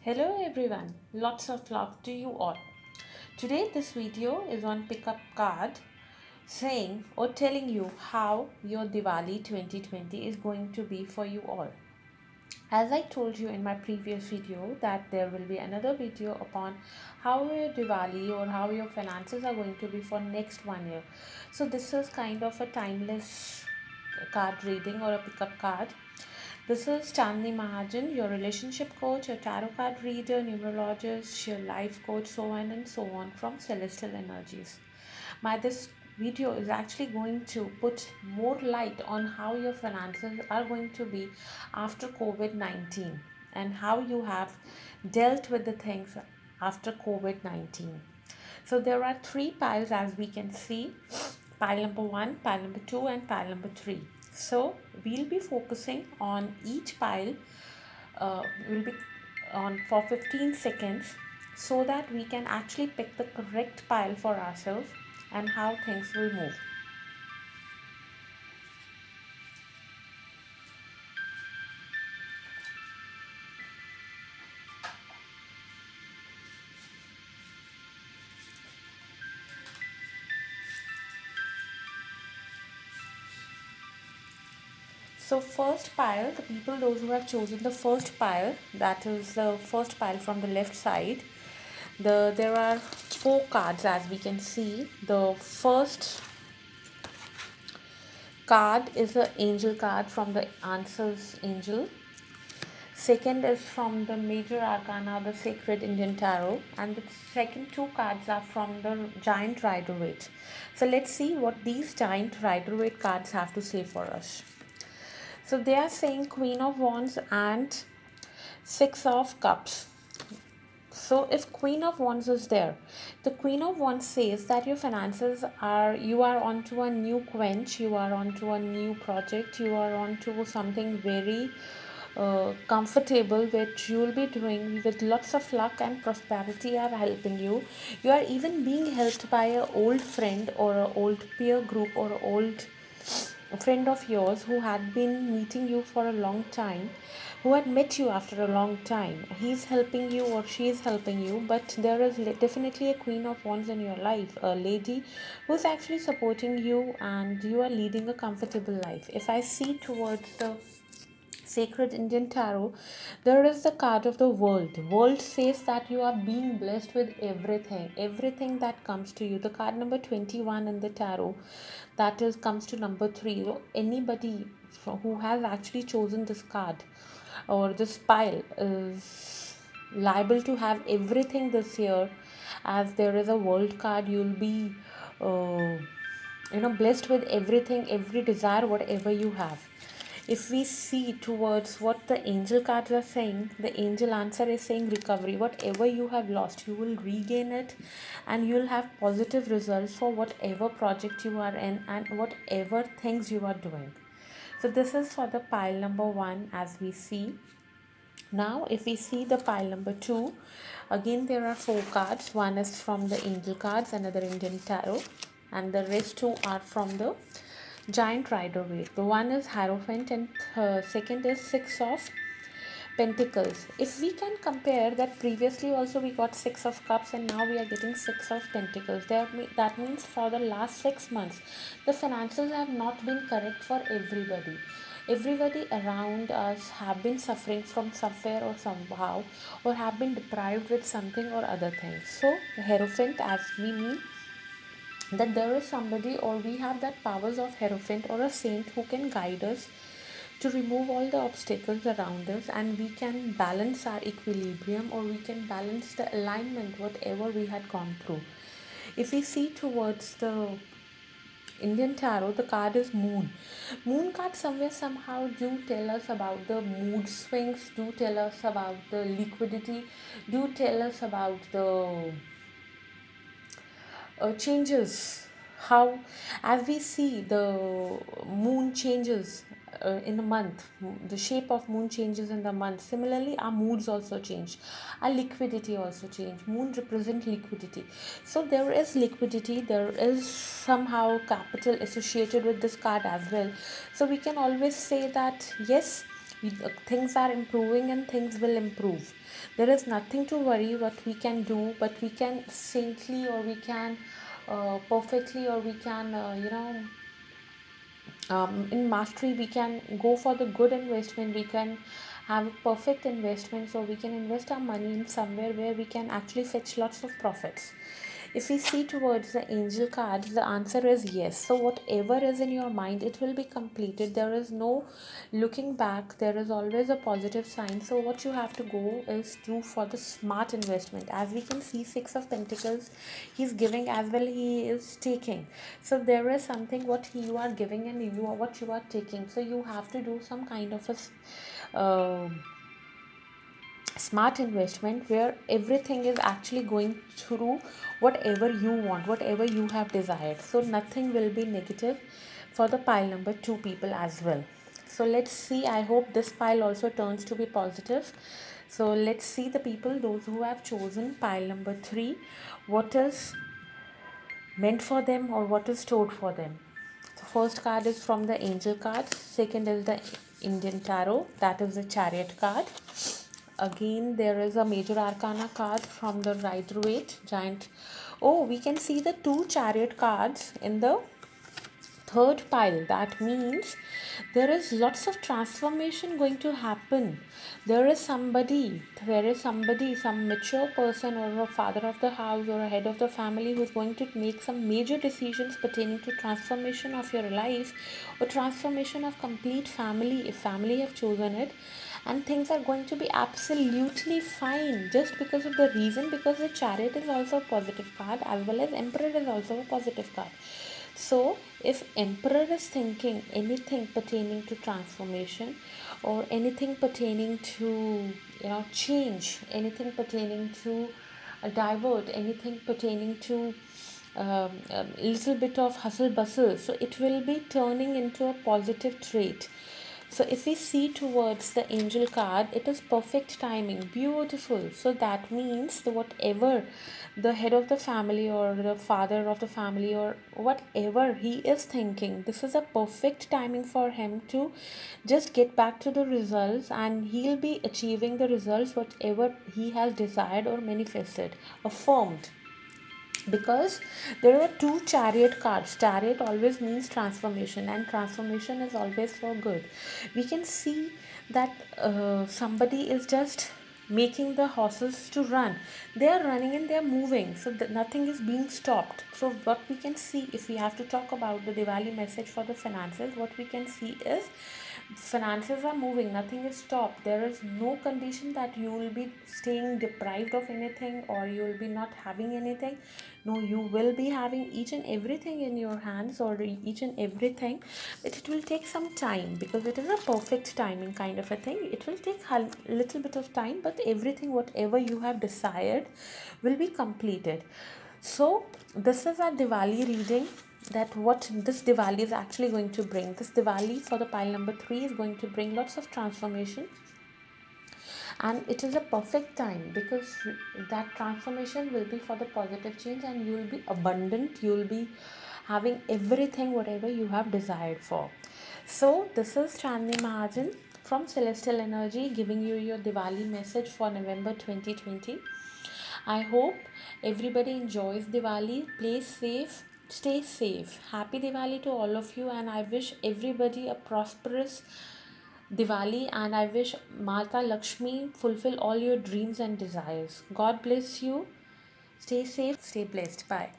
Hello everyone, lots of love to you all. Today this video is on pickup card saying or telling you how your Diwali 2020 is going to be for you all. As I told you in my previous video that there will be another video upon how your Diwali or how your finances are going to be for next 1 year. So this is kind of a timeless card reading or a pickup card. This is Chandni Mahajan, your relationship coach, your tarot card reader, numerologist, your life coach, so on and so on from Celestial Energies. This video is actually going to put more light on how your finances are going to be after COVID-19 and how you have dealt with the things after COVID-19. So there are three piles as we can see, pile number 1, pile number 2 and pile number 3. So we'll be focusing on each pile, will be on for 15 seconds so that we can actually pick the correct pile for ourselves and how things will move. So first pile, the people those who have chosen the first pile, that is the first pile from the left side. There are 4 cards as we can see. The first card is the angel card from the answers angel. Second is from the major arcana, the sacred Indian tarot, and the second 2 cards are from the giant Rider-Waite. So let's see what these giant Rider-Waite cards have to say for us. So they are saying Queen of Wands and 6 of Cups. So if Queen of Wands is there, the Queen of Wands says that your finances you are onto a new quench, you are onto a new project, you are onto something very comfortable which you will be doing with lots of luck and prosperity are helping you. You are even being helped by an old friend or an old peer group or an old friend of yours who had been meeting you for a long time, who had met you after a long time. He's helping you or she is helping you, but there is definitely a Queen of Wands in your life, a lady who's actually supporting you and you are leading a comfortable life. If I see towards the sacred Indian tarot, there is the card of the world. World says that you are being blessed with everything that comes to you. The card number 21 in the tarot, that is comes to number 3. So anybody who has actually chosen this card or this pile is liable to have everything this year. As there is a world card, you'll be blessed with everything, every desire, whatever you have. If we see towards what the angel cards are saying, the angel answer is saying recovery. Whatever you have lost, you will regain it and you'll have positive results for whatever project you are in and whatever things you are doing. So this is for the pile number 1 as we see. Now if we see the pile number 2, again there are 4 cards. One is from the angel cards, another Indian tarot, and the rest 2 are from the giant Rider-Waite. The one is Hierophant and second is 6 of Pentacles. If we can compare that, previously also we got 6 of Cups and now we are getting 6 of Pentacles. That means for the last 6 months the finances have not been correct for everybody. Everybody around us have been suffering from somewhere or somehow, or have been deprived with something or other things. So the Hierophant, as we mean that there is somebody or we have that powers of Hierophant or a saint who can guide us to remove all the obstacles around us, and we can balance our equilibrium or we can balance the alignment whatever we had gone through. If we see towards the Indian tarot, the card is Moon. Moon card somewhere somehow do tell us about the mood swings, do tell us about the liquidity, do tell us about the changes, how as we see the moon changes in a month, the shape of moon changes in the month. Similarly our moods also change, our liquidity also change. Moon represent liquidity, so there is liquidity, there is somehow capital associated with this card as well. So we can always say that yes, Things are improving and things will improve. There is nothing to worry what we can do, but we can saintly, or we can perfectly, or we can in mastery, we can go for the good investment. We can have a perfect investment, so we can invest our money in somewhere where we can actually fetch lots of profits. If we see towards the angel cards, the answer is yes. So whatever is in your mind, it will be completed. There is no looking back. There is always a positive sign. So what you have to go is do for the smart investment. As we can see, Six of Pentacles, he's giving as well, he is taking. So there is something what you are giving and what you are taking. So you have to do some kind of a smart investment where everything is actually going through whatever you want, whatever you have desired. So nothing will be negative for the pile number 2 people as well. So let's see, I hope this pile also turns to be positive. So let's see the people, those who have chosen pile number 3, what is meant for them or what is stored for them. The first card is from the angel card, second is the Indian tarot, that is the chariot card. Again there is a major arcana card from the Rider Waite giant. Oh, we can see the 2 chariot cards in the third pile. That means there is lots of transformation going to happen. There is somebody, some mature person or a father of the house or a head of the family who is going to make some major decisions pertaining to transformation of your life or transformation of complete family, if family have chosen it. And things are going to be absolutely fine, just because of the reason, because the chariot is also a positive card as well as emperor is also a positive card. So if emperor is thinking anything pertaining to transformation or anything pertaining to change, anything pertaining to divert, anything pertaining to a little bit of hustle bustle, so it will be turning into a positive trait. So if we see towards the angel card, it is perfect timing, beautiful. So that means the whatever the head of the family or the father of the family or whatever he is thinking, this is a perfect timing for him to just get back to the results, and he'll be achieving the results whatever he has desired or manifested, affirmed. Because there are 2 chariot cards. Chariot always means transformation, and transformation is always for good. We can see that somebody is just making the horses to run. They are running and they are moving, so nothing is being stopped. So what we can see, if we have to talk about the Diwali message for the finances, what we can see is finances are moving, nothing is stopped. There is no condition that you will be staying deprived of anything or you will be not having anything. No, you will be having each and everything in your hands, or each and everything, but it will take some time because it is a perfect timing kind of a thing. It will take a little bit of time, but everything whatever you have desired will be completed. So this is our Diwali reading, that what this Diwali is actually going to bring. This Diwali for the pile number 3 is going to bring lots of transformation, and it is a perfect time because that transformation will be for the positive change, and you will be abundant, you will be having everything whatever you have desired for. So this is Chandni Mahajan from Celestial Energy giving you your Diwali message for November 2020. I hope everybody enjoys Diwali. Play safe, stay safe. Happy Diwali to all of you, and I wish everybody a prosperous Diwali, and I wish Mata Lakshmi fulfill all your dreams and desires. God bless you. Stay safe, stay blessed. Bye.